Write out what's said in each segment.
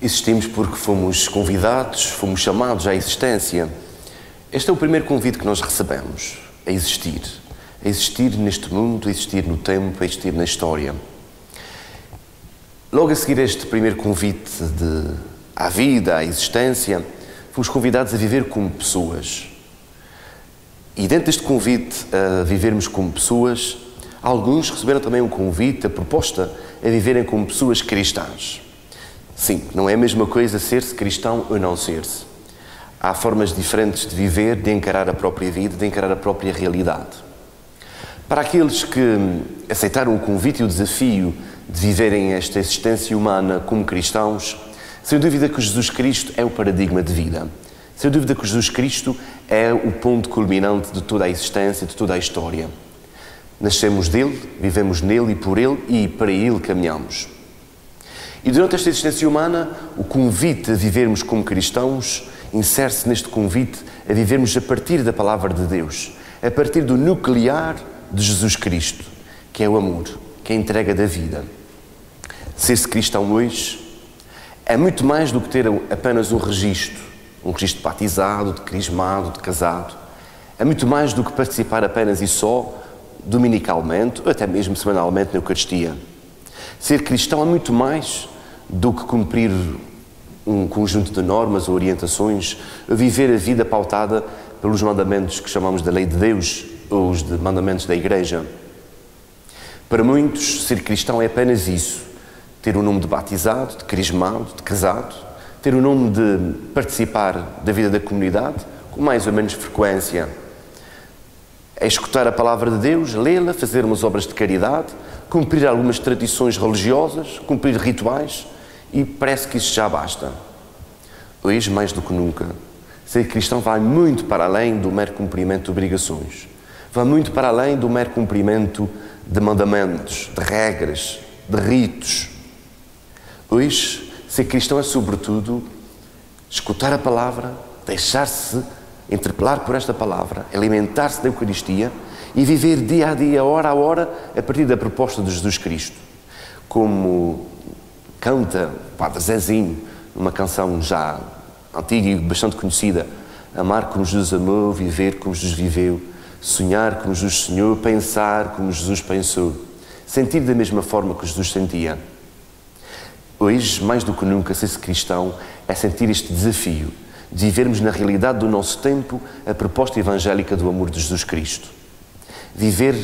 Existimos porque fomos convidados, fomos chamados à existência. Este é o primeiro convite que nós recebemos, a existir. A existir neste mundo, a existir no tempo, a existir na história. Logo a seguir este primeiro convite à vida, à existência, fomos convidados a viver como pessoas. E dentro deste convite a vivermos como pessoas, alguns receberam também um convite, a proposta a viverem como pessoas cristãs. Sim, não é a mesma coisa ser-se cristão ou não ser-se. Há formas diferentes de viver, de encarar a própria vida, de encarar a própria realidade. Para aqueles que aceitaram o convite e o desafio de viverem esta existência humana como cristãos, sem dúvida que Jesus Cristo é o paradigma de vida. Sem dúvida que Jesus Cristo é o ponto culminante de toda a existência, de toda a história. Nascemos dele, vivemos nele e por ele e para ele caminhamos. E durante esta existência humana, o convite a vivermos como cristãos insere-se neste convite a vivermos a partir da palavra de Deus, a partir do nuclear de Jesus Cristo, que é o amor, que é a entrega da vida. Ser-se cristão hoje é muito mais do que ter apenas um registro de batizado, de crismado, de casado. É muito mais do que participar apenas e só, dominicalmente, ou até mesmo semanalmente na Eucaristia. Ser cristão é muito mais do que cumprir um conjunto de normas ou orientações, viver a vida pautada pelos mandamentos que chamamos da lei de Deus ou os mandamentos da Igreja. Para muitos, ser cristão é apenas isso, ter o nome de batizado, de crismado, de casado, ter o nome de participar da vida da comunidade com mais ou menos frequência. É escutar a palavra de Deus, lê-la, fazer umas obras de caridade, cumprir algumas tradições religiosas, cumprir rituais, e parece que isso já basta. Hoje, mais do que nunca, ser cristão vai muito para além do mero cumprimento de obrigações. Vai muito para além do mero cumprimento de mandamentos, de regras, de ritos. Hoje, ser cristão é, sobretudo, escutar a palavra, deixar-se interpelar por esta palavra, alimentar-se da Eucaristia e viver dia a dia, hora a hora, a partir da proposta de Jesus Cristo. Como canta o Padre Zezinho, numa canção já antiga e bastante conhecida: amar como Jesus amou, viver como Jesus viveu, sonhar como Jesus sonhou, pensar como Jesus pensou, sentir da mesma forma que Jesus sentia. Hoje, mais do que nunca, ser-se cristão é sentir este desafio de vivermos na realidade do nosso tempo a proposta evangélica do amor de Jesus Cristo. Viver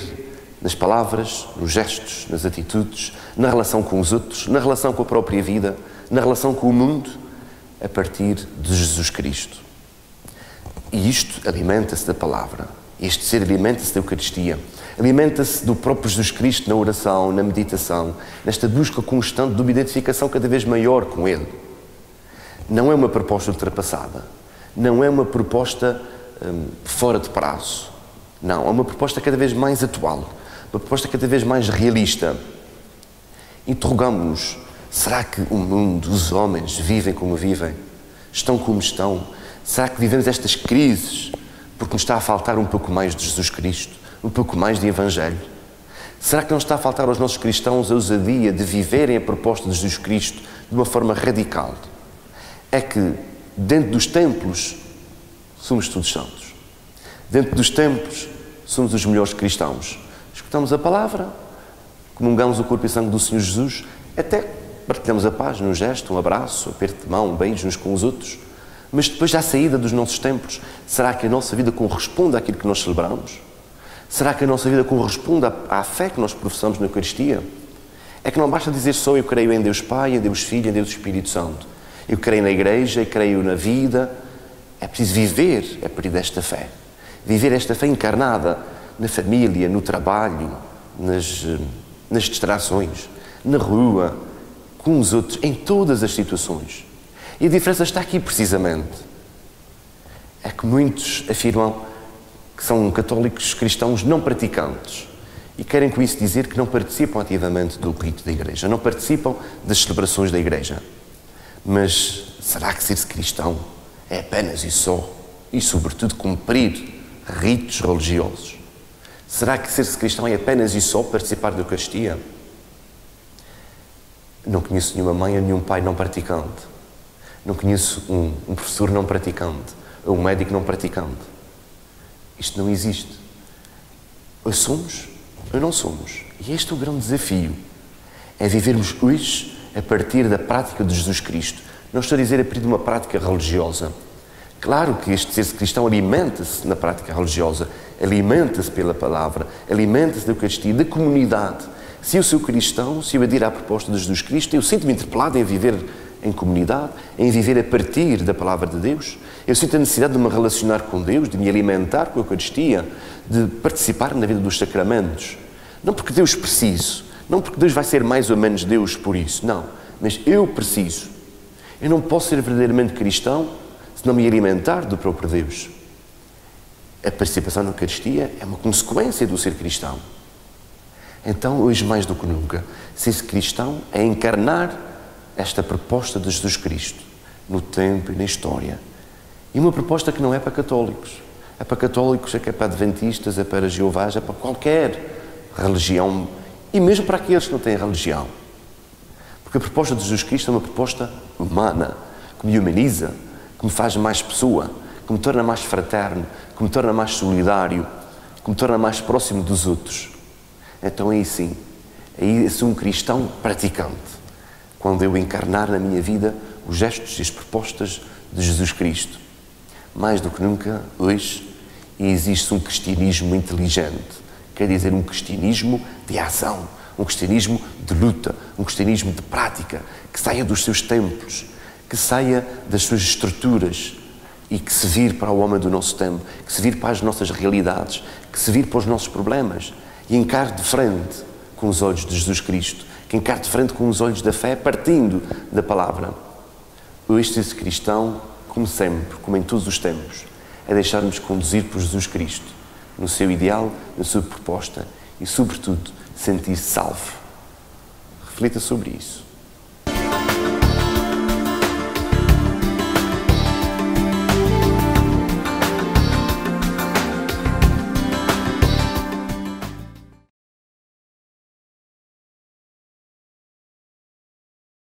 nas palavras, nos gestos, nas atitudes, na relação com os outros, na relação com a própria vida, na relação com o mundo, a partir de Jesus Cristo. E isto alimenta-se da palavra. Este ser alimenta-se da Eucaristia. Alimenta-se do próprio Jesus Cristo na oração, na meditação, nesta busca constante de uma identificação cada vez maior com Ele. Não é uma proposta ultrapassada. Não é uma proposta fora de prazo. Não, é uma proposta cada vez mais atual. Uma proposta cada vez mais realista. Interrogamos-nos: será que o mundo, os homens, vivem como vivem? Estão como estão? Será que vivemos estas crises porque nos está a faltar um pouco mais de Jesus Cristo? Um pouco mais de Evangelho? Será que não está a faltar aos nossos cristãos a ousadia de viverem a proposta de Jesus Cristo de uma forma radical? É que dentro dos templos somos todos santos. Dentro dos templos somos os melhores cristãos. Escutamos a palavra, comungamos o corpo e sangue do Senhor Jesus, até partilhamos a paz num gesto, um abraço, um aperto de mão, um beijo uns com os outros. Mas depois, à saída dos nossos templos, será que a nossa vida corresponde àquilo que nós celebramos? Será que a nossa vida corresponde à fé que nós professamos na Eucaristia? É que não basta dizer só: eu creio em Deus Pai, em Deus Filho, em Deus Espírito Santo. Eu creio na Igreja, eu creio na vida. É preciso viver a partir desta fé. Viver esta fé encarnada na família, no trabalho, nas distrações, na rua, com os outros, em todas as situações. E a diferença está aqui, precisamente. É que muitos afirmam que são católicos cristãos não praticantes e querem com isso dizer que não participam ativamente do rito da Igreja, não participam das celebrações da Igreja. Mas será que ser-se cristão é apenas e só, e sobretudo, cumprir ritos religiosos? Será que ser-se cristão é apenas e só participar da Eucaristia? Não conheço nenhuma mãe ou nenhum pai não praticante. Não conheço um professor não praticante ou um médico não praticante. Isto não existe. Ou somos ou não somos. E este é o grande desafio. É vivermos hoje a partir da prática de Jesus Cristo. Não estou a dizer a partir de uma prática religiosa. Claro que este ser cristão alimenta-se na prática religiosa, alimenta-se pela palavra, alimenta-se da Eucaristia, da comunidade. Se eu sou cristão, se eu adiro à proposta de Jesus Cristo, eu sinto-me interpelado em viver em comunidade, em viver a partir da palavra de Deus. Eu sinto a necessidade de me relacionar com Deus, de me alimentar com a Eucaristia, de participar na vida dos sacramentos. Não porque Deus preciso, não porque Deus vai ser mais ou menos Deus por isso, não. Mas eu preciso. Eu não posso ser verdadeiramente cristão se não me alimentar do próprio Deus. A participação na Eucaristia é uma consequência do ser cristão. Então, hoje mais do que nunca, ser cristão é encarnar esta proposta de Jesus Cristo no tempo e na história. E uma proposta que não é para católicos. É para católicos, é para adventistas, é para jeovás, é para qualquer religião e mesmo para aqueles que não têm religião. Porque a proposta de Jesus Cristo é uma proposta humana, que me humaniza, que me faz mais pessoa, que me torna mais fraterno, que me torna mais solidário, que me torna mais próximo dos outros. Então aí sim, aí sou um cristão praticante, quando eu encarnar na minha vida os gestos e as propostas de Jesus Cristo. Mais do que nunca, hoje, existe um cristianismo inteligente, quer dizer, um cristianismo de ação, um cristianismo de luta, um cristianismo de prática, que saia dos seus templos, que saia das suas estruturas e que se vire para o homem do nosso tempo, que se vire para as nossas realidades, que se vire para os nossos problemas e encare de frente com os olhos de Jesus Cristo, que encare de frente com os olhos da fé, partindo da palavra. Hoje, esse cristão, como sempre, como em todos os tempos, é deixar-nos conduzir por Jesus Cristo, no seu ideal, na sua proposta e, sobretudo, sentir-se salvo. Reflita sobre isso.